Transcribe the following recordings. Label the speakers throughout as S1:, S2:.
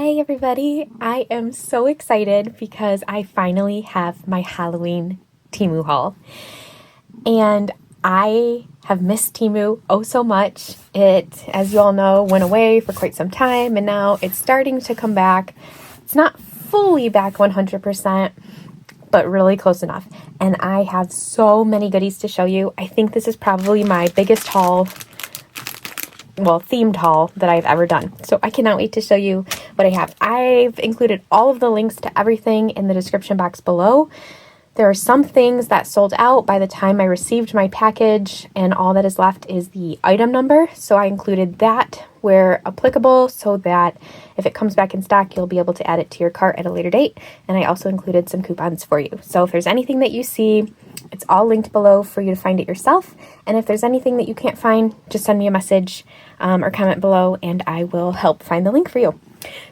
S1: Hey everybody, I am so excited because I finally have my Halloween TEMU haul. And I have missed TEMU oh so much. It, as you all know, went away for quite some time and now it's starting to come back. It's not fully back 100%, but really close enough. And I have so many goodies to show you. I think this is probably my biggest haul, well, themed haul that I've ever done. So I cannot wait to show you what I have. I've included all of the links to everything in the description box below. There are some things that sold out by the time I received my package, and all that is left is the item number. So I included that where applicable so that if it comes back in stock, you'll be able to add it to your cart at a later date. And I also included some coupons for you. So if there's anything that you see, it's all linked below for you to find it yourself. And if there's anything that you can't find, just send me a message or comment below and I will help find the link for you.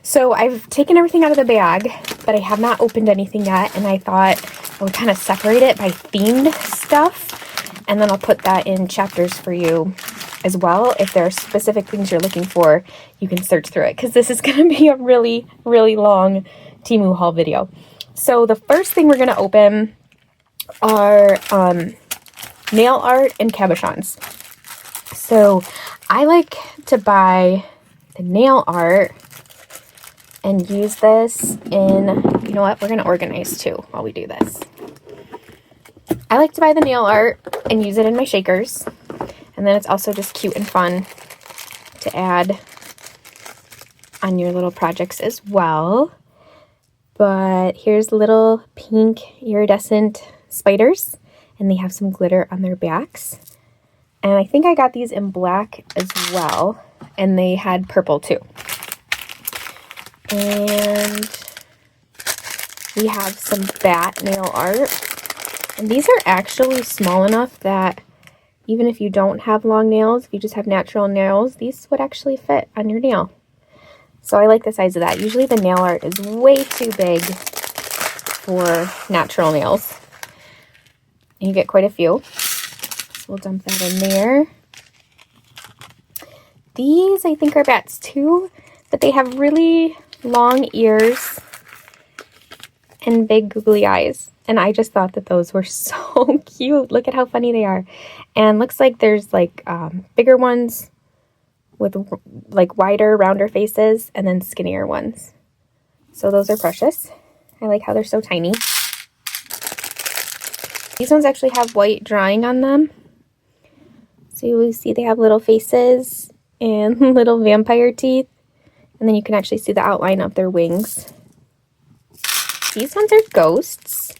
S1: So I've taken everything out of the bag, but I have not opened anything yet, and I thought I would kind of separate it by themed stuff, and then I'll put that in chapters for you as well. If there are specific things you're looking for, you can search through it, because this is going to be a really, really long TEMU haul video. So the first thing we're going to open are nail art and cabochons. So I like to buy the nail art and use this in, you know what, we're going to organize too while we do this. I like to buy the nail art and use it in my shakers. And then it's also just cute and fun to add on your little projects as well. But here's little pink iridescent spiders, and they have some glitter on their backs. And I think I got these in black as well, and they had purple too. And we have some bat nail art. And these are actually small enough that even if you don't have long nails, if you just have natural nails, these would actually fit on your nail. So I like the size of that. Usually the nail art is way too big for natural nails. And you get quite a few. So we'll dump that in there. These I think are bats too, but they have really long ears and big googly eyes, and I just thought that those were so cute. Look at how funny they are. And looks like there's like bigger ones with like wider, rounder faces, and then skinnier ones. So those are precious. I like how they're so tiny. These ones actually have white drawing on them, so you will see they have little faces and little vampire teeth. And then you can actually see the outline of their wings. These ones are ghosts.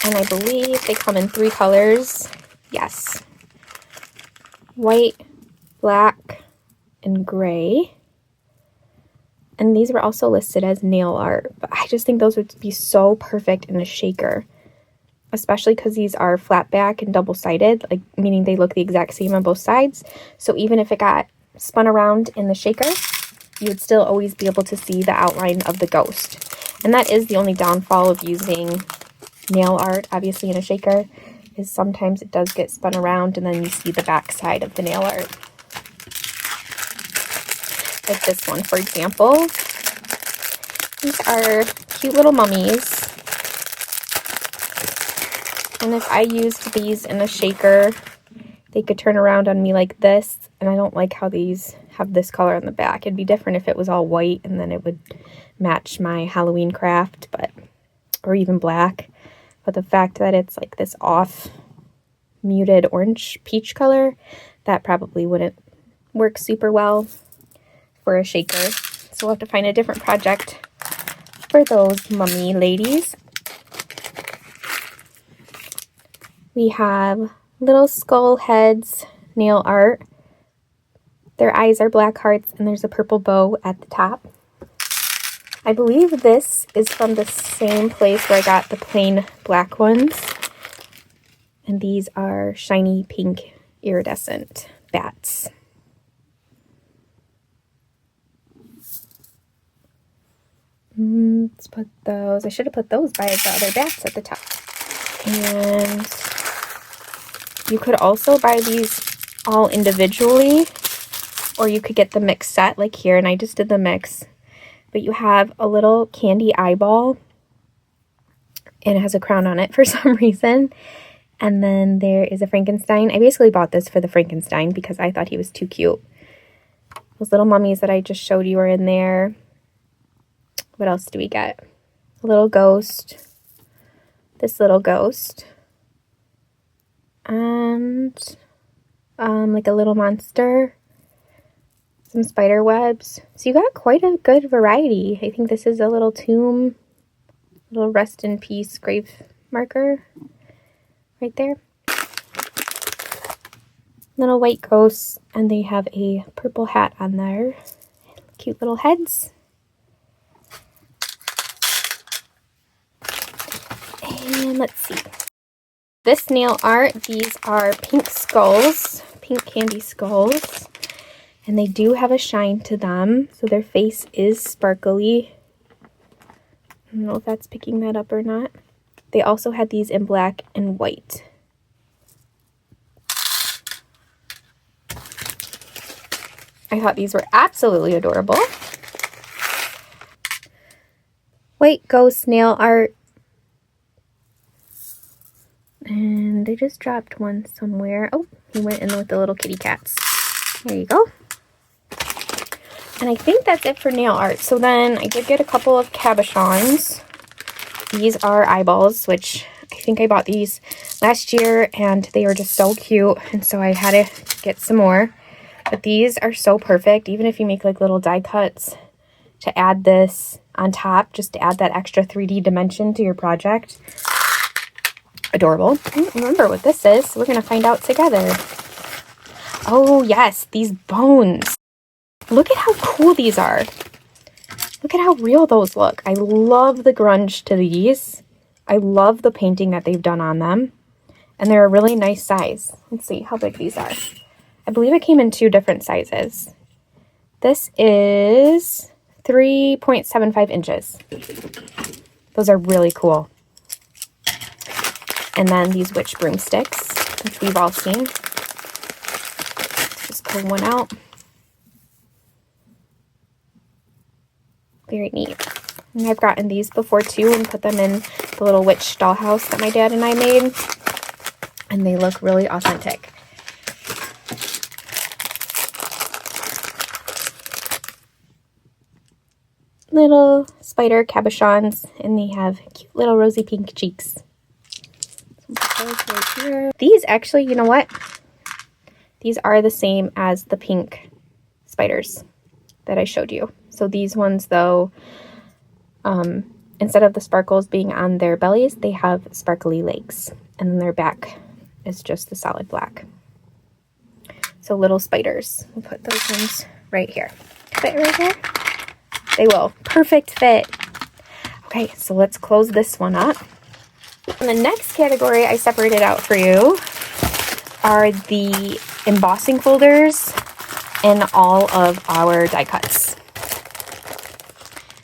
S1: And I believe they come in 3 colors. Yes. White, black, and gray. And these were also listed as nail art. But I just think those would be so perfect in a shaker. Especially because these are flat back and double-sided, like meaning they look the exact same on both sides. So even if it got spun around in the shaker, you would still always be able to see the outline of the ghost. And that is the only downfall of using nail art, obviously, in a shaker, is sometimes it does get spun around and then you see the back side of the nail art. Like this one, for example. These are cute little mummies. And if I used these in a shaker, they could turn around on me like this. And I don't like how these have this color on the back. It'd be different if it was all white and then it would match my Halloween craft, or even black. But the fact that it's like this off muted orange peach color, that probably wouldn't work super well for a shaker. So we'll have to find a different project for those mummy ladies. We have little skull heads nail art. Their eyes are black hearts and there's a purple bow at the top. I believe this is from the same place where I got the plain black ones. And these are shiny pink iridescent bats. Let's put those. I should have put those by the other bats at the top. And you could also buy these all individually or you could get the mix set like here, and I just did the mix. But you have a little candy eyeball, and it has a crown on it for some reason. And then there is a Frankenstein. I basically bought this for the Frankenstein because I thought he was too cute. Those little mummies that I just showed you are in there. What else do we get? A little ghost. This little ghost. And like a little monster. Some spider webs. So you got quite a good variety. I think this is a little tomb. Little rest in peace grave marker. Right there. Little white ghosts. And they have a purple hat on there. Cute little heads. And let's see. This nail art, these are pink skulls, pink candy skulls, and they do have a shine to them, so their face is sparkly. I don't know if that's picking that up or not. They also had these in black and white. I thought these were absolutely adorable. White ghost nail art. And I just dropped one somewhere. Oh, he went in with the little kitty cats. There you go. And I think that's it for nail art. So then I did get a couple of cabochons. These are eyeballs, which I think I bought these last year, and they were just so cute. And so I had to get some more. But these are so perfect, even if you make like little die cuts to add this on top, just to add that extra 3D dimension to your project. Adorable. I don't remember what this is. We're going to find out together. Oh, yes, these bones. Look at how cool these are. Look at how real those look. I love the grunge to these. I love the painting that they've done on them. And they're a really nice size. Let's see how big these are. I believe it came in 2 different sizes. This is 3.75 inches. Those are really cool. And then these witch broomsticks, which we've all seen. Let's just pull one out. Very neat. And I've gotten these before too and put them in the little witch dollhouse that my dad and I made. And they look really authentic. Little spider cabochons, and they have cute little rosy pink cheeks. Right here. These actually, you know what? These are the same as the pink spiders that I showed you. So these ones, though, instead of the sparkles being on their bellies, they have sparkly legs, and then their back is just the solid black. So little spiders. We'll put those ones right here. Fit right here? They will. Perfect fit. Okay, so let's close this one up. And the next category I separated out for you are the embossing folders and all of our die cuts.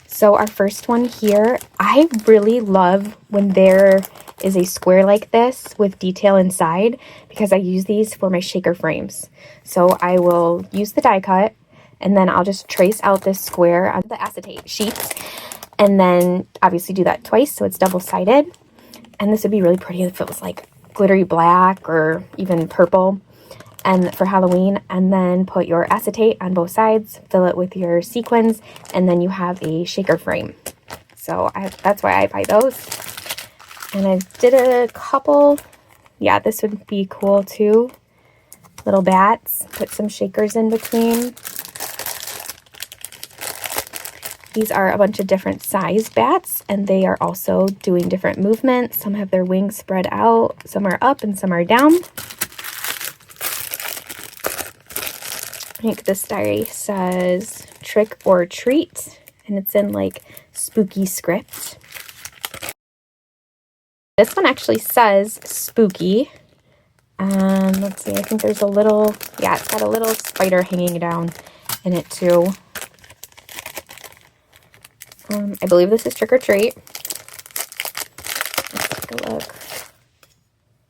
S1: So our first one here, I really love when there is a square like this with detail inside, because I use these for my shaker frames. So I will use the die cut, and then I'll just trace out this square on the acetate sheets, and then obviously do that twice so it's double-sided. And this would be really pretty if it was like glittery black or even purple, and for Halloween. And then put your acetate on both sides, fill it with your sequins, and then you have a shaker frame. So that's why I buy those. And I did a couple. Yeah, this would be cool too. Little bats. Put some shakers in between. These are a bunch of different size bats, and they are also doing different movements. Some have their wings spread out, some are up, and some are down. I think this diary says trick or treat, and it's in like spooky script. This one actually says spooky. Let's see, I think there's a little, yeah, it's got a little spider hanging down in it too. I believe this is trick or treat. Let's take a look.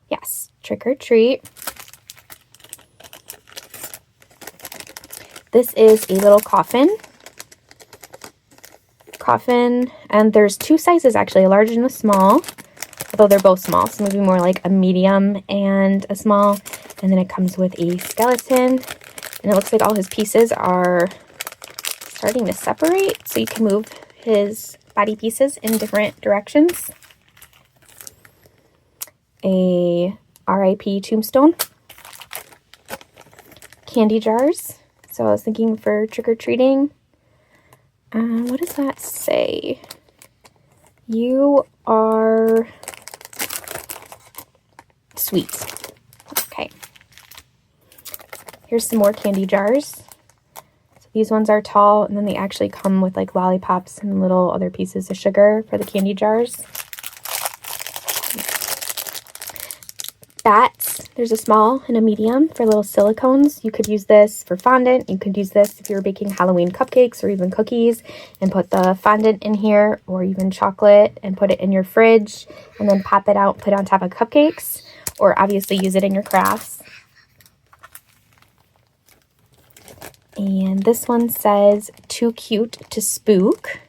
S1: Yes, trick or treat. This is a little coffin, and there's two sizes actually, a large and a small, although they're both small, so maybe more like a medium and a small. And then it comes with a skeleton, and it looks like all his pieces are starting to separate, so you can move his body pieces in different directions. A RIP tombstone. Candy jars. So I was thinking for trick-or-treating. What does that say? You are sweet. Okay. Here's some more candy jars. So these ones are tall, and then they actually come with like lollipops and little other pieces of sugar for the candy jars. Bats. There's a small and a medium for little silicones. You could use this for fondant. You could use this if you're baking Halloween cupcakes or even cookies and put the fondant in here, or even chocolate and put it in your fridge and then pop it out, put it on top of cupcakes, or obviously use it in your crafts. And this one says, too cute to spook.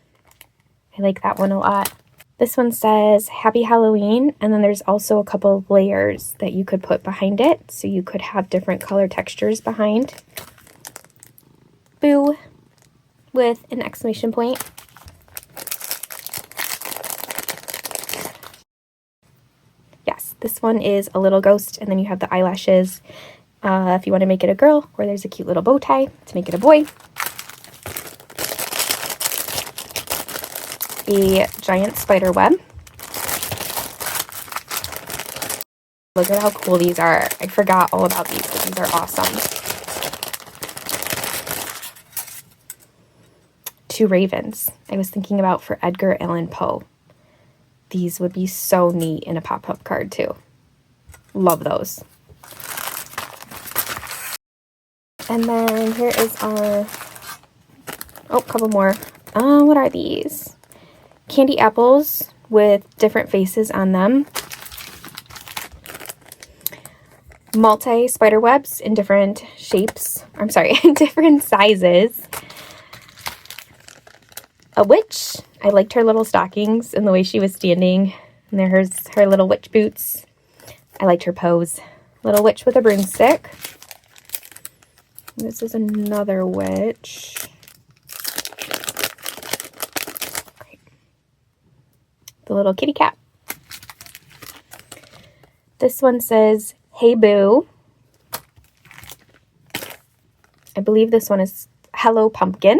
S1: I like that one a lot. This one says, Happy Halloween, and then there's also a couple of layers that you could put behind it, so you could have different color textures behind. Boo, with an exclamation point. Yes, this one is a little ghost, and then you have the eyelashes. If you want to make it a girl, or there's a cute little bow tie to make it a boy. A giant spider web. Look at how cool these are. I forgot all about these, but these are awesome. Two ravens. I was thinking about for Edgar Allan Poe. These would be so neat in a pop-up card too. Love those. And then here is our, oh, couple more. What are these? Candy apples with different faces on them. Multi spider webs in different shapes. I'm sorry, in different sizes. A witch. I liked her little stockings and the way she was standing. And there's her little witch boots. I liked her pose. Little witch with a broomstick. This is another witch. The little kitty cat. This one says, Hey Boo. I believe this one is Hello Pumpkin.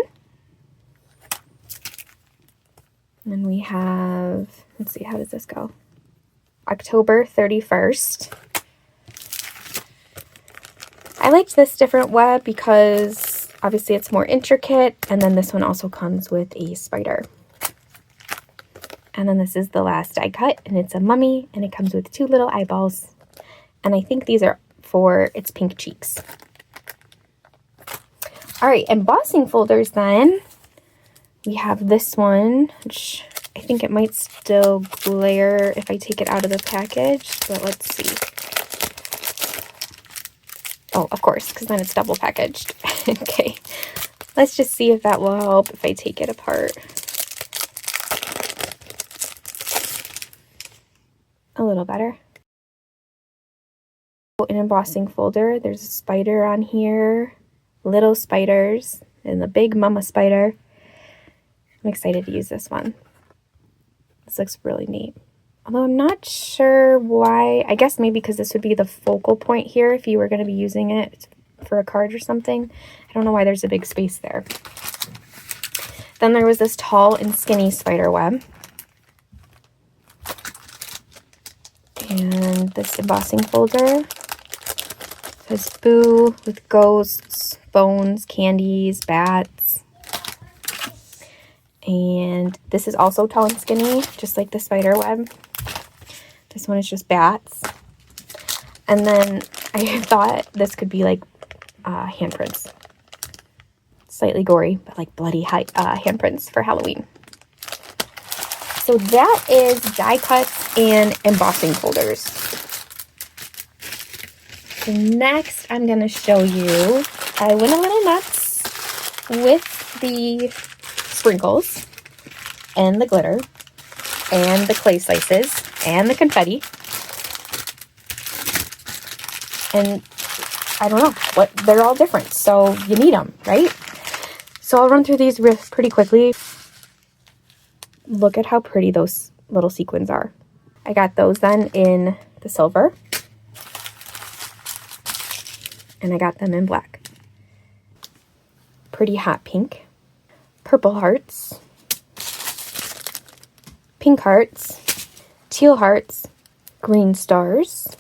S1: And then we have, let's see, how does this go? October 31st. I liked this different web because obviously it's more intricate, and then this one also comes with a spider. And then this is the last die cut, and it's a mummy, and it comes with two little eyeballs. And I think these are for its pink cheeks. All right, embossing folders then. We have this one, which I think it might still glare if I take it out of the package, but let's see. Oh, of course, because then it's double packaged. Okay, let's just see if that will help if I take it apart. A little better. An embossing folder. There's a spider on here, little spiders, and the big mama spider. I'm excited to use this one. This looks really neat. Although I'm not sure why. I guess maybe because this would be the focal point here if you were going to be using it for a card or something. I don't know why there's a big space there. Then there was this tall and skinny spider web. And this embossing folder says Boo with ghosts, bones, candies, bats. And this is also tall and skinny, just like the spider web. This one is just bats. And then I thought this could be like handprints. Slightly gory, but like bloody handprints for Halloween. So that is die cuts and embossing folders. So next I'm going to show you, I went a little nuts with the sprinkles and the glitter and the clay slices and the confetti. And I don't know, what they're all different, so you need them, right? So I'll run through these pretty quickly. Look at how pretty those little sequins are. I got those then in the silver, and I got them in black. Pretty hot pink, purple hearts, pink hearts, teal hearts, green stars.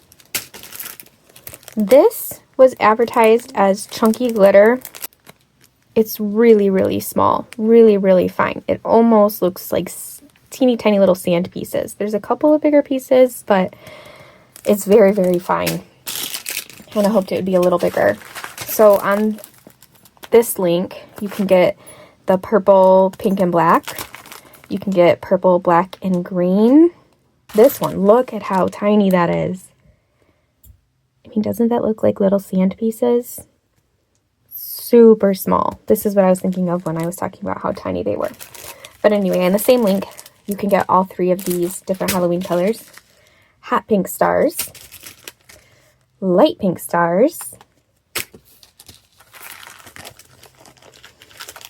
S1: This was advertised as chunky glitter. It's really, really small, really, really fine. It almost looks like teeny tiny little sand pieces. There's a couple of bigger pieces, but it's very, very fine. Kind of hoped it would be a little bigger. So on this link, you can get the purple, pink, and black. You can get purple, black, and green. This one, look at how tiny that is. I mean, doesn't that look like little sand pieces? Super small. This is what I was thinking of when I was talking about how tiny they were. But anyway, in the same link, you can get all three of these different Halloween colors. Hot pink stars, light pink stars.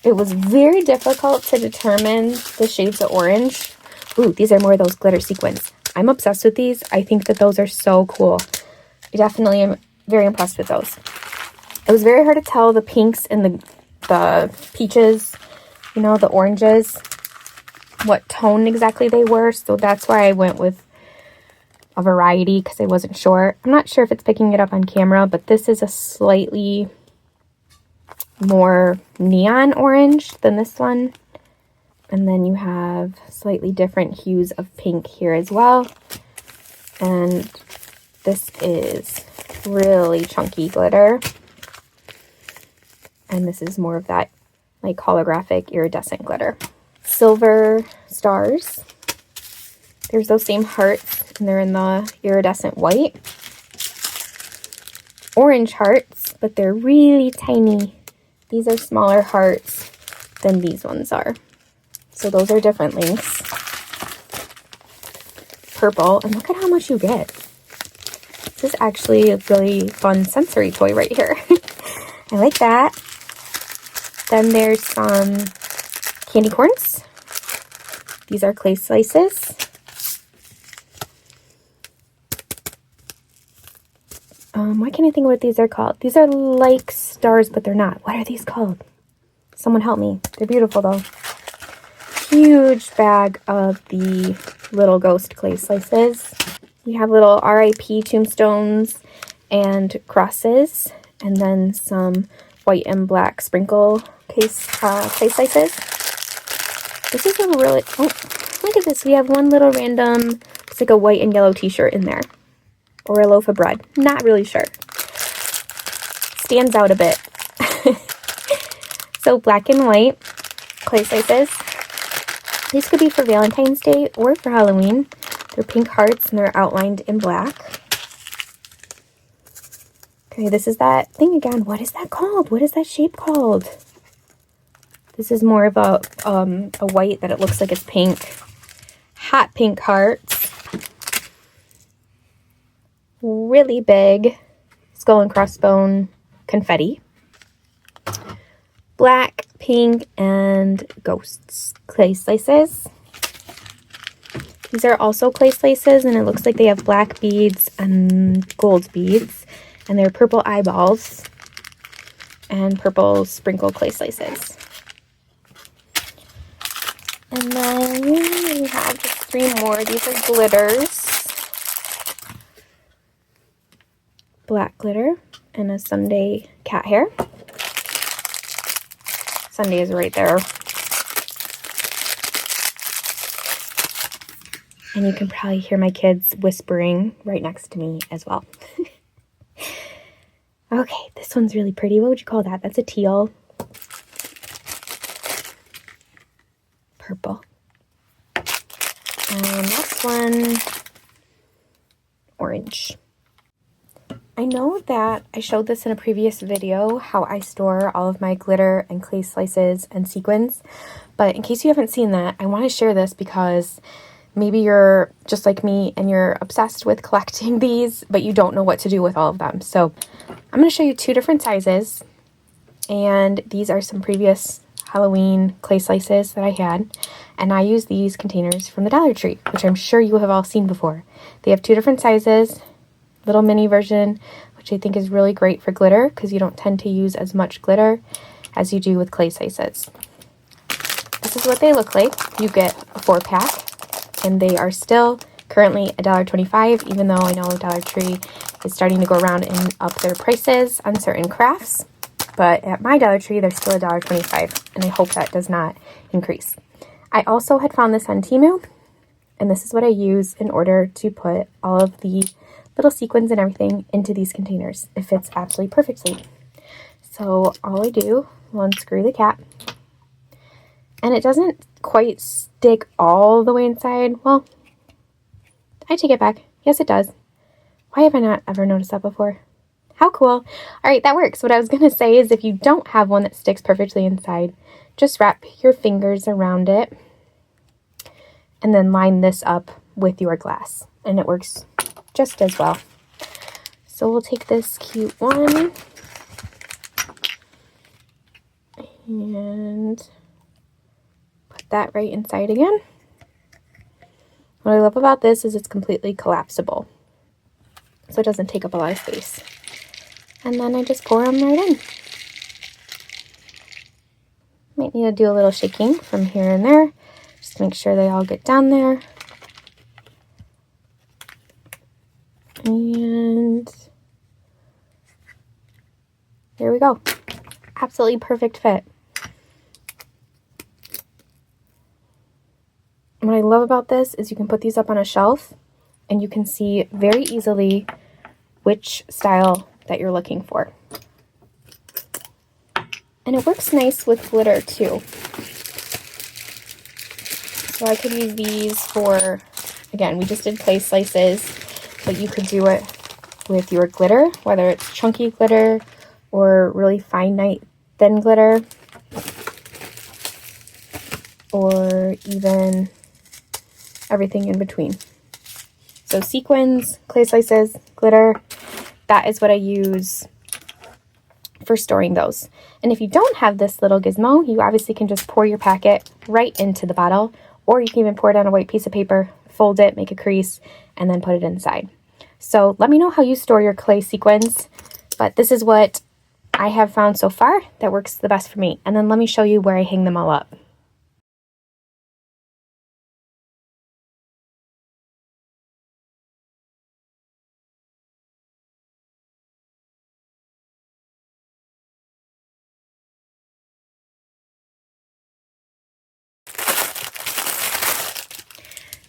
S1: It was very difficult to determine the shades of orange. Ooh, these are more of those glitter sequins. I'm obsessed with these. I think that those are so cool. I definitely am very impressed with those. It was very hard to tell the pinks and the peaches, you know, the oranges, what tone exactly they were. So that's why I went with a variety, because I wasn't sure. I'm not sure if it's picking it up on camera, but this is a slightly more neon orange than this one. And then you have slightly different hues of pink here as well. And this is really chunky glitter. And this is more of that like holographic iridescent glitter. Silver stars. There's those same hearts, and they're in the iridescent white. Orange hearts, but they're really tiny. These are smaller hearts than these ones are. So those are different links. Purple, and look at how much you get. This is actually a really fun sensory toy right here. I like that. Then there's some candy corns. These are clay slices. Why can't I think what these are called? These are like stars, but they're not. What are these called? Someone help me. They're beautiful though. Huge bag of the little ghost clay slices. You have little RIP tombstones and crosses, and then some white and black sprinkle clay slices. This is a really, oh, look at this. We have one little random, it's like a white and yellow t-shirt in there. Or a loaf of bread. Not really sure. Stands out a bit. So black and white clay slices. These could be for Valentine's Day or for Halloween. They're pink hearts and they're outlined in black. Okay, this is that thing again. What is that called? What is that shape called? This is more of a white that it looks like it's pink. Hot pink hearts. Really big skull and crossbone confetti. Black, pink, and ghosts clay slices. These are also clay slices, and it looks like they have black beads and gold beads, and they're purple eyeballs and purple sprinkle clay slices. And then we have just 3 more. These are glitters. Black glitter and a Sunday cat hair. Sunday is right there. And you can probably hear my kids whispering right next to me as well. Okay, this one's really pretty. What would you call that? That's a teal. Purple. And next one, orange. I know that I showed this in a previous video, how I store all of my glitter and clay slices and sequins, but in case you haven't seen that, I want to share this because maybe you're just like me and you're obsessed with collecting these, but you don't know what to do with all of them. So I'm going to show you 2 different sizes, and these are some previous Halloween clay slices that I had, and I use these containers from the Dollar Tree, which I'm sure you have all seen before. They have 2 different sizes, little mini version, which I think is really great for glitter because you don't tend to use as much glitter as you do with clay slices. This is what they look like. You get a 4-pack, and they are still currently $1.25, even though I know Dollar Tree is starting to go around and up their prices on certain crafts. But at my Dollar Tree, they're still $1.25, and I hope that does not increase. I also had found this on TEMU, and this is what I use in order to put all of the little sequins and everything into these containers. It fits absolutely perfectly. So all I do is unscrew the cap, and it doesn't quite stick all the way inside. Well, I take it back. Yes, it does. Why have I not ever noticed that before? How cool. All right, that works. What I was going to say is if you don't have one that sticks perfectly inside, just wrap your fingers around it and then line this up with your glass, and it works just as well. So we'll take this cute one and put that right inside again. What I love about this is it's completely collapsible, so it doesn't take up a lot of space. And then I just pour them right in. Might need to do a little shaking from here and there, just to make sure they all get down there. And there we go. Absolutely perfect fit. What I love about this is you can put these up on a shelf and you can see very easily which style that you're looking for. And it works nice with glitter too. So I could use these for, again, we just did clay slices, but you could do it with your glitter, whether it's chunky glitter or really fine night thin glitter, or even everything in between. So sequins, clay slices, glitter, that is what I use for storing those. And if you don't have this little gizmo, you obviously can just pour your packet right into the bottle, or you can even pour it on a white piece of paper, fold it, make a crease, and then put it inside. So let me know how you store your clay sequins, but this is what I have found so far that works the best for me. And then let me show you where I hang them all up.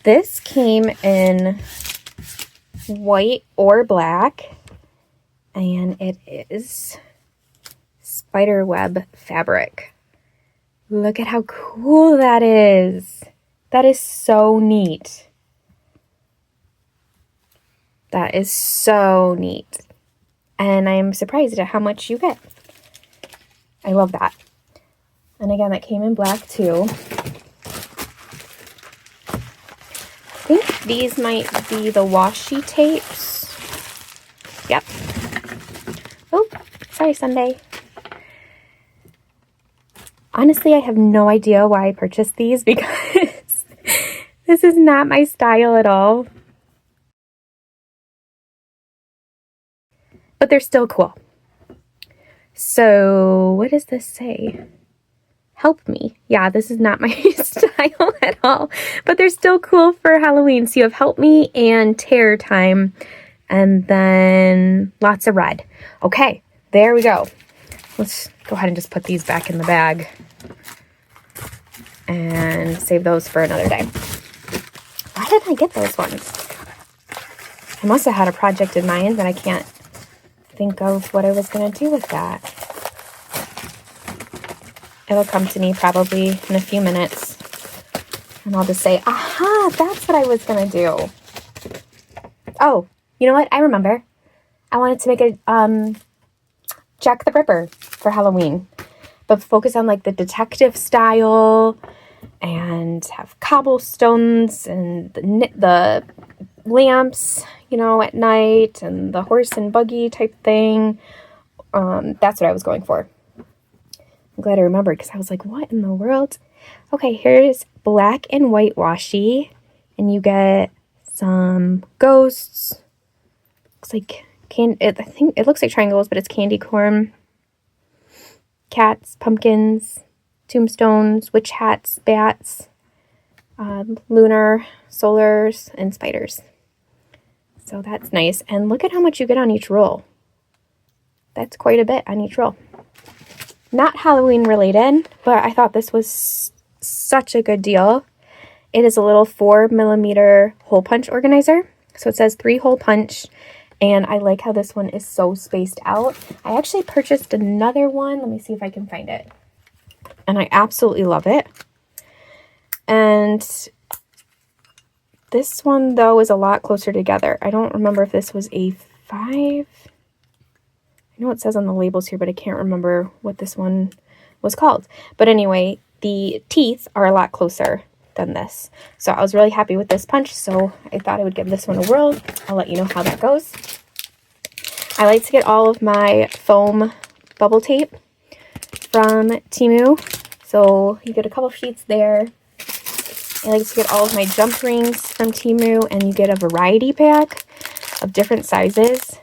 S1: This came in white or black, and it is Spiderweb fabric. Look at how cool that is. That is so neat. That is so neat. And I'm surprised at how much you get. I love that. And again, that came in black too. I think these might be the washi tapes. Yep. Oh, sorry, Sunday. Honestly, I have no idea why I purchased these because this is not my style at all. But they're still cool. So, what does this say? Help me. Yeah, this is not my style at all, but they're still cool for Halloween. So you have help me and tear time, and then lots of red. Okay, there we go. Let's go ahead and just put these back in the bag and save those for another day. Why did I get those ones? I must have had a project in mind, but I can't think of what I was going to do with that. It'll come to me probably in a few minutes, and I'll just say, aha, that's what I was going to do. Oh, you know what? I remember. I wanted to make a Jack the Ripper for Halloween, but focus on like the detective style and have cobblestones and the lamps, you know, at night, and the horse and buggy type thing. That's what I was going for. I'm glad I remembered because I was like, what in the world? Okay, here's black and white washi, and you get some ghosts. Looks like I think it looks like triangles, but it's candy corn, cats, pumpkins, tombstones, witch hats, bats, lunar, solars, and spiders. So that's nice. And look at how much you get on each roll. That's quite a bit on each roll. Not Halloween related, but I thought this was such a good deal. It is a little 4mm hole punch organizer. So it says 3 hole punch, and I like how this one is so spaced out. I actually purchased another one. Let me see if I can find it. And I absolutely love it. And this one, though, is a lot closer together. I don't remember if this was a 5. I know it says on the labels here, but I can't remember what this one was called. But anyway, the teeth are a lot closer than this. So I was really happy with this punch, so I thought I would give this one a whirl. I'll let you know how that goes. I like to get all of my foam bubble tape from TEMU. So you get a couple sheets there. I like to get all of my jump rings from TEMU, and you get a variety pack of different sizes.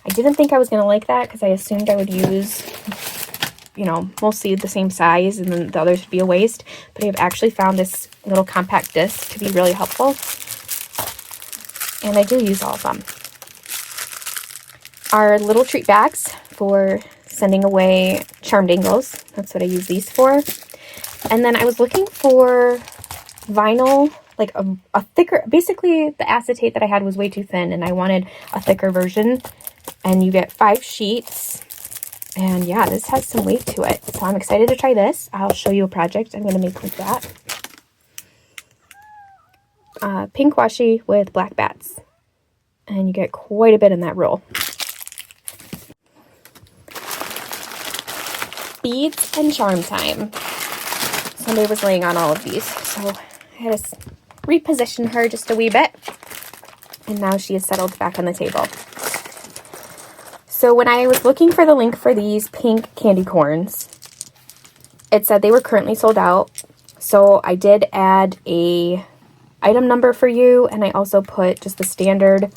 S1: I didn't think I was going to like that because I assumed I would use, you know, mostly the same size and then the others would be a waste. But I've actually found this little compact disc to be really helpful. And I do use all of them. Our little treat bags for sending away charmed angles. That's what I use these for. And then I was looking for vinyl, like a thicker, basically the acetate that I had was way too thin and I wanted a thicker version. And you get 5 sheets. And yeah, this has some weight to it. So I'm excited to try this. I'll show you a project I'm going to make with that. Pink washi with black bats. And you get quite a bit in that roll. Beads and charm time. Somebody was laying on all of these. So I had to reposition her just a wee bit. And now she is settled back on the table. So when I was looking for the link for these pink candy corns, it said they were currently sold out. So I did add a item number for you, and I also put just the standard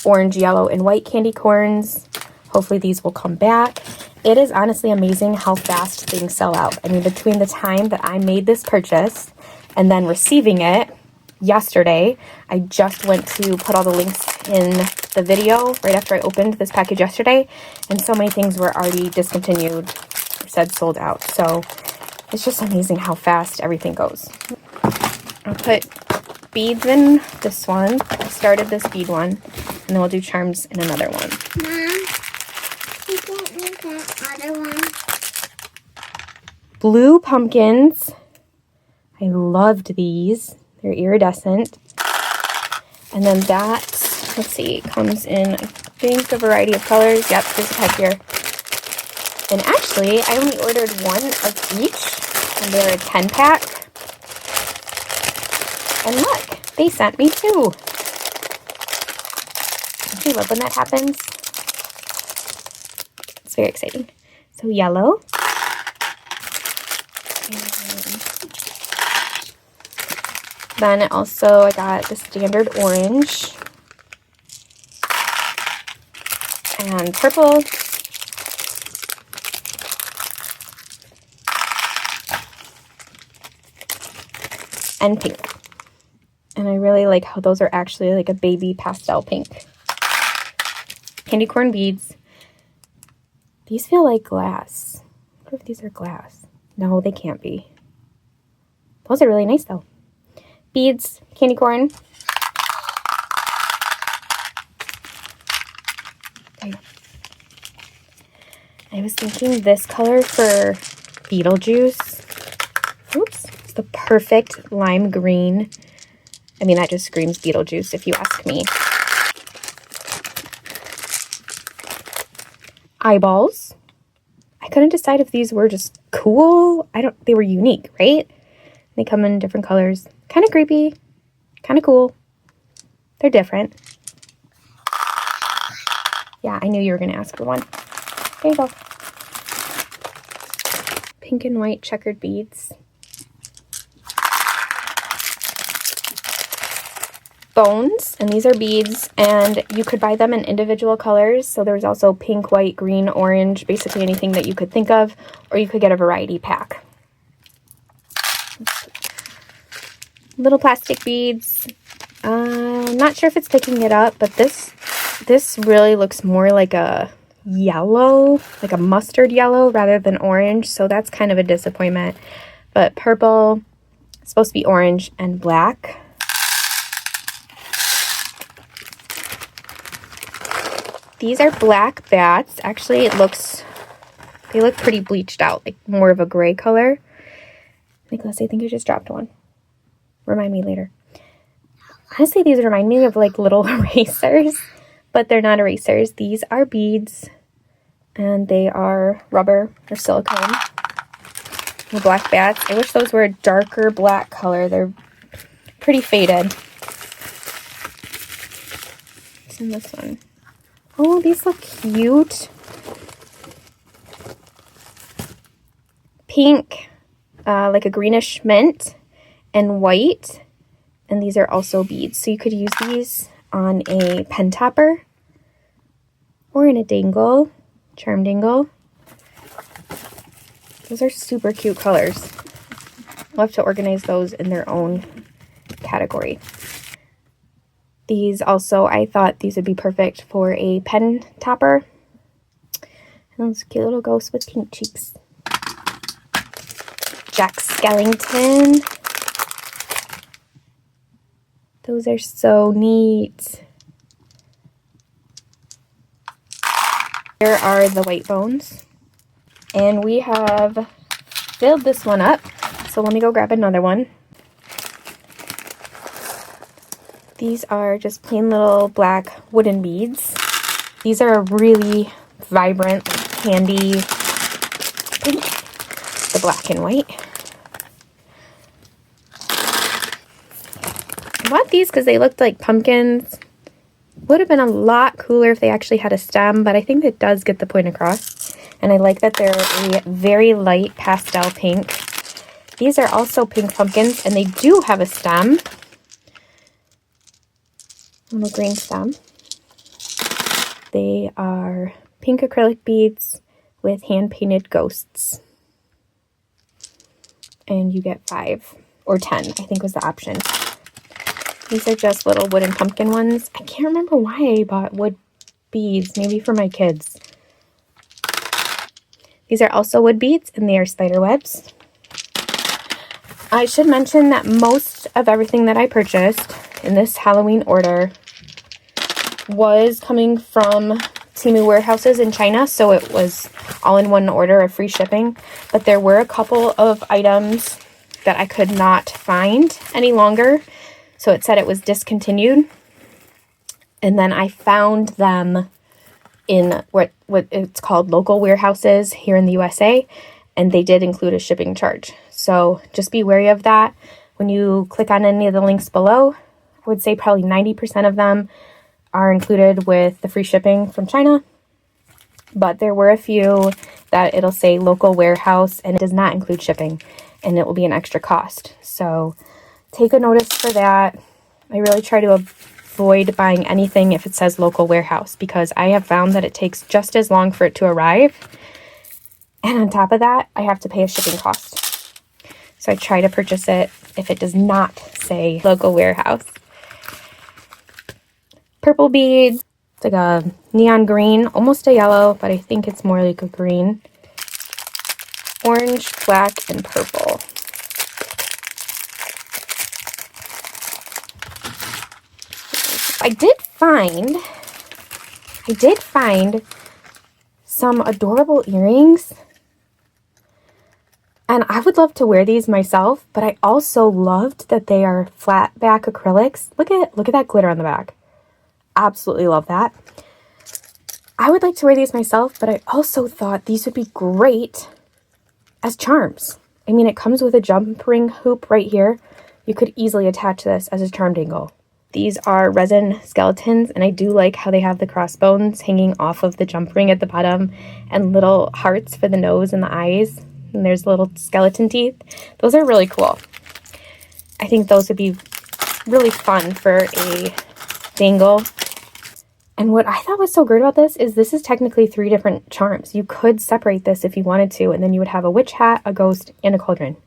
S1: orange, yellow, and white candy corns. Hopefully these will come back. It is honestly amazing how fast things sell out. I mean, between the time that I made this purchase and then receiving it yesterday, I just went to put all the links in the video right after I opened this package yesterday, and so many things were already discontinued or said sold out. So it's just amazing how fast everything goes. I'll put beads in this one. I started this bead one, and then we'll do charms in another one.
S2: Mom, you can't make that other one.
S1: Blue pumpkins. I loved these. They're iridescent. And then that, let's see, comes in, I think, a variety of colors. Yep, there's a pack here. And actually, I only ordered one of each, and they're a 10-pack. And look, they sent me 2. Don't you love when that happens? It's very exciting. So yellow. Then also I got the standard orange and purple and pink. And I really like how those are actually like a baby pastel pink. Candy corn beads. These feel like glass. I wonder if these are glass. No, they can't be. Those are really nice though. Beads, candy corn. There. I was thinking this color for Beetlejuice. Oops. It's the perfect lime green. I mean, that just screams Beetlejuice if you ask me. eyeballs. I couldn't decide if these were just cool. They were unique, right? They come in different colors. Kind of creepy, kind of cool. They're different. Yeah, I knew you were going to ask for one. There you go. Pink and white checkered beads. Bones, and these are beads, and you could buy them in individual colors. So there's also pink, white, green, orange, basically anything that you could think of, or you could get a variety pack. Little plastic beads. I'm not sure if it's picking it up, but this really looks more like a yellow, like a mustard yellow rather than orange, so that's kind of a disappointment. But purple, it's supposed to be orange, and black. These are black bats. Actually, they look pretty bleached out, like more of a gray color. Nicholas, I think you just dropped one. Remind me later. Honestly, these remind me of like little erasers, but they're not erasers. These are beads, and they are rubber or silicone. The black bats. I wish those were a darker black color. They're pretty faded. What's in this one? Oh, these look cute. Pink, like a greenish mint, and white. And these are also beads. So you could use these on a pen topper or in a dangle, charm dangle. Those are super cute colors. I'll have to organize those in their own category. These also, I thought these would be perfect for a pen topper. And those cute little ghosts with pink cheeks. Jack Skellington. Those are so neat. Here are the white bones. And we have filled this one up. So let me go grab another one. These are just plain little black wooden beads. These are a really vibrant, candy pink. The black and white. I want these because they looked like pumpkins. Would have been a lot cooler if they actually had a stem, but I think it does get the point across. And I like that they're a very light pastel pink. These are also pink pumpkins, and they do have a stem. Little green stem. They are pink acrylic beads with hand-painted ghosts. And you get 5 or 10, I think was the option. These are just little wooden pumpkin ones. I can't remember why I bought wood beads, maybe for my kids. These are also wood beads, and they are spider webs. I should mention that most of everything that I purchased in this Halloween order was coming from TEMU warehouses in China, so it was all in one order of free shipping. But there were a couple of items that I could not find any longer, so it said it was discontinued. And then I found them in what it's called local warehouses here in the USA, and they did include a shipping charge. So just be wary of that. When you click on any of the links below, I would say probably 90% of them are included with the free shipping from China. But there were a few that it'll say local warehouse and it does not include shipping, and it will be an extra cost. So take a notice for that. I really try to avoid buying anything if it says local warehouse, because I have found that it takes just as long for it to arrive. And on top of that, I have to pay a shipping cost. So I try to purchase it if it does not say local warehouse. Purple beads. It's like a neon green, almost a yellow, but I think it's more like a green. Orange, black, and purple. I did find some adorable earrings. And I would love to wear these myself, but I also loved that they are flat back acrylics. Look at that glitter on the back. Absolutely love that. I would like to wear these myself, but I also thought these would be great as charms. I mean, it comes with a jump ring hoop right here. You could easily attach this as a charm dangle. These are resin skeletons, and I do like how they have the crossbones hanging off of the jump ring at the bottom and little hearts for the nose and the eyes. And there's little skeleton teeth. Those are really cool. I think those would be really fun for a dangle. And what I thought was so great about this is technically 3 different charms. You could separate this if you wanted to, and then you would have a witch hat, a ghost, and a cauldron.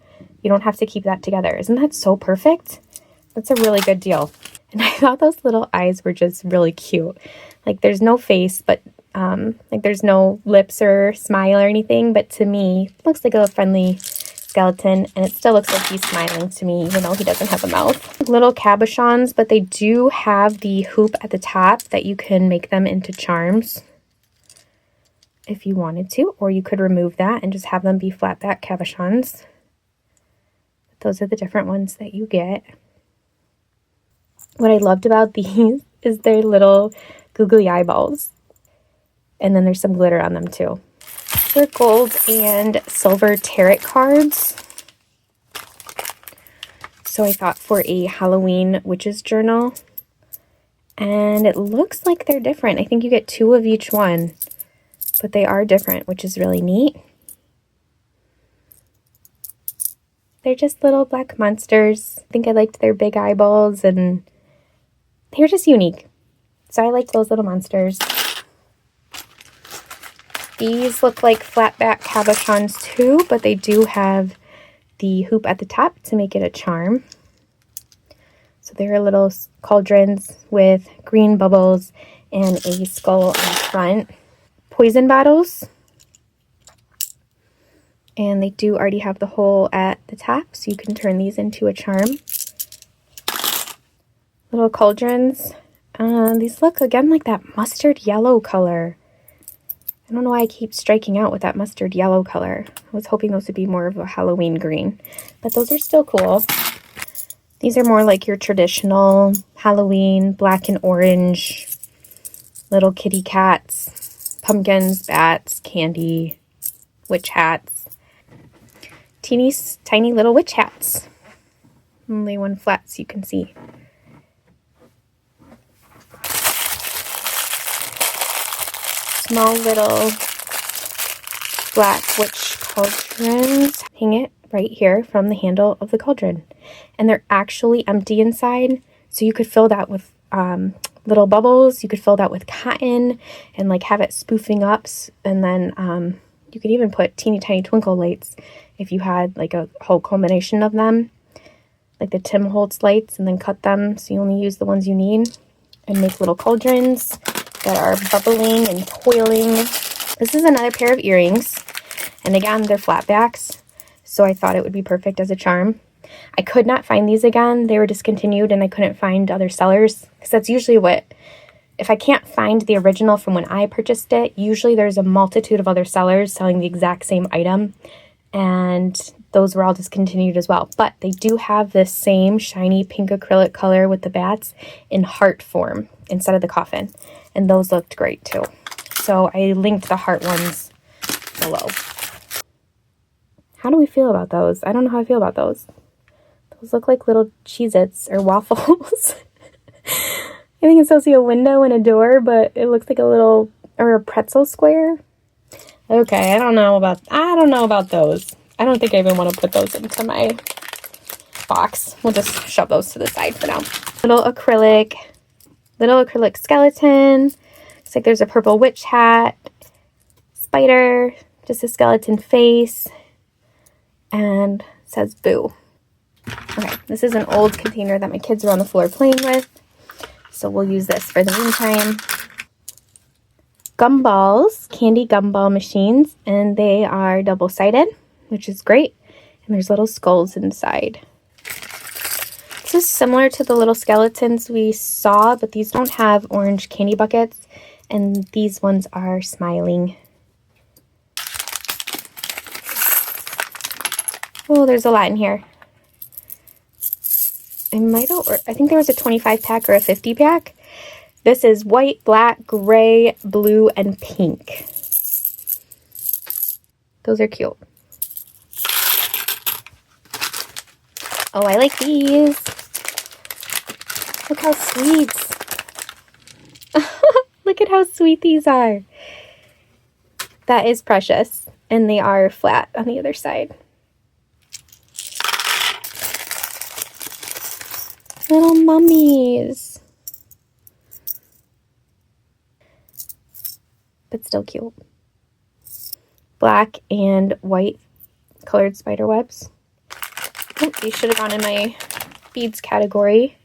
S1: You don't have to keep that together. Isn't that so perfect? That's a really good deal. And I thought those little eyes were just really cute. Like, there's no face, but like there's no lips or smile or anything, but to me, it looks like a friendly skeleton, and it still looks like he's smiling to me, even though he doesn't have a mouth. Little cabochons, but they do have the hoop at the top that you can make them into charms if you wanted to, or you could remove that and just have them be flat back cabochons. Those are the different ones that you get. What I loved about these is their little googly eyeballs. And then there's some glitter on them too. They're gold and silver tarot cards. So I thought for a Halloween witches journal. And it looks like they're different. I think you get 2 of each one. But they are different, which is really neat. They're just little black monsters. I think I liked their big eyeballs, and they're just unique. So I like those little monsters. These look like flat back cabochons too, but they do have the hoop at the top to make it a charm. So they're little cauldrons with green bubbles and a skull on the front. Poison bottles. And they do already have the hole at the top, so you can turn these into a charm. Little cauldrons. These look again like that mustard yellow color. I don't know why I keep striking out with that mustard yellow color. I was hoping those would be more of a Halloween green, but those are still cool. These are more like your traditional Halloween black and orange little kitty cats, pumpkins, bats, candy, witch hats. Tiny little witch hats. Only one flat so you can see. Small little black witch cauldrons. Hang it right here from the handle of the cauldron. And they're actually empty inside, so you could fill that with little bubbles. You could fill that with cotton and like have it spoofing up, and then you could even put teeny tiny twinkle lights if you had like a whole combination of them, like the Tim Holtz lights, and then cut them so you only use the ones you need, and make little cauldrons that are bubbling and coiling. This is another pair of earrings, and again, they're flat backs, so I thought it would be perfect as a charm. I could not find these again. They were discontinued, and I couldn't find other sellers, because that's usually what, if I can't find the original from when I purchased it, usually there's a multitude of other sellers selling the exact same item, and those were all discontinued as well. But they do have this same shiny pink acrylic color with the bats in heart form instead of the coffin, and those looked great too. So I linked the heart ones below. How do we feel about those? I don't know how I feel about those. Those look like little Cheez-Its or waffles. I think it's supposed to be a window and a door, but it looks like a little, or a pretzel square. Okay, I don't know about those. I don't think I even want to put those into my box. We'll just shove those to the side for now. Little acrylic skeleton. Looks like there's a purple witch hat, spider, just a skeleton face, and it says boo. Okay, this is an old container that my kids are on the floor playing with, so we'll use this for the meantime. Gumballs, candy gumball machines, and they are double-sided, which is great, and there's little skulls inside. This is similar to the little skeletons we saw, but these don't have orange candy buckets, and these ones are smiling. Oh, there's a lot in here. I think there was a 25 pack or a 50 pack. This is white, black, gray, blue, and pink. Those are cute. Oh, I like these. Look how sweet. Look at how sweet these are. That is precious. And they are flat on the other side. Little mummies. But still cute. Black and white colored spider webs. Oh, these should have gone in my beads category.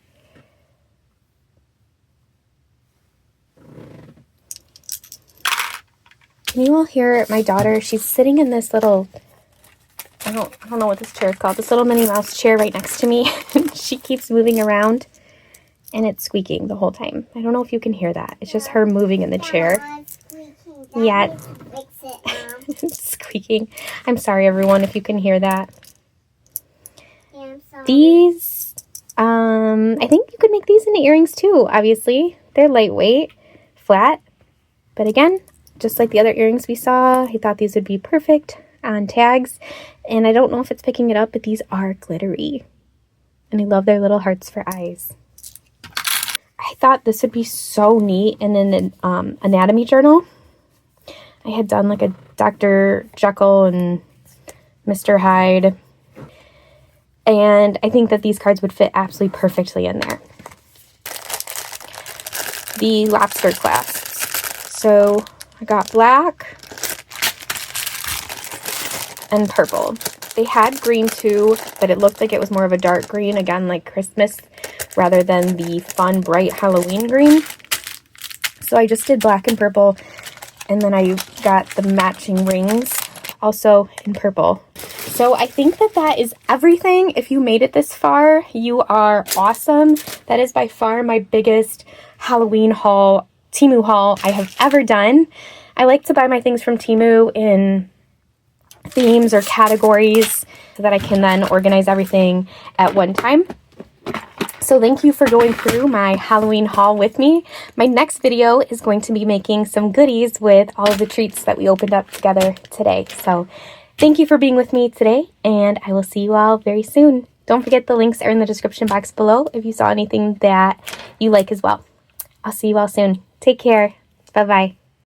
S1: Can you all hear my daughter? She's sitting in this little, I don't know what this chair is called, this little Minnie Mouse chair right next to me. She keeps moving around and it's squeaking the whole time. I don't know if you can hear that. It's just her moving in the chair. Yeah. It's squeaking. I'm sorry, everyone, if you can hear that.
S2: Yeah, I'm sorry.
S1: These, I think you could make these into earrings too, obviously. They're lightweight, flat, but again, just like the other earrings we saw, I thought these would be perfect on tags. And I don't know if it's picking it up, but these are glittery. And I love their little hearts for eyes. I thought this would be so neat in an anatomy journal. I had done like a Dr. Jekyll and Mr. Hyde. And I think that these cards would fit absolutely perfectly in there. The lobster clasps. So I got black and purple. They had green too, but it looked like it was more of a dark green, again, like Christmas, rather than the fun, bright Halloween green. So I just did black and purple, and then I got the matching rings also in purple. So I think that that is everything. If you made it this far, you are awesome. That is by far my biggest Halloween haul, TEMU haul I have ever done. I like to buy my things from TEMU in themes or categories so that I can then organize everything at one time. So thank you for going through my Halloween haul with me. My next video is going to be making some goodies with all of the treats that we opened up together today. So thank you for being with me today, and I will see you all very soon. Don't forget the links are in the description box below if you saw anything that you like as well. I'll see you all soon. Take care. Bye-bye.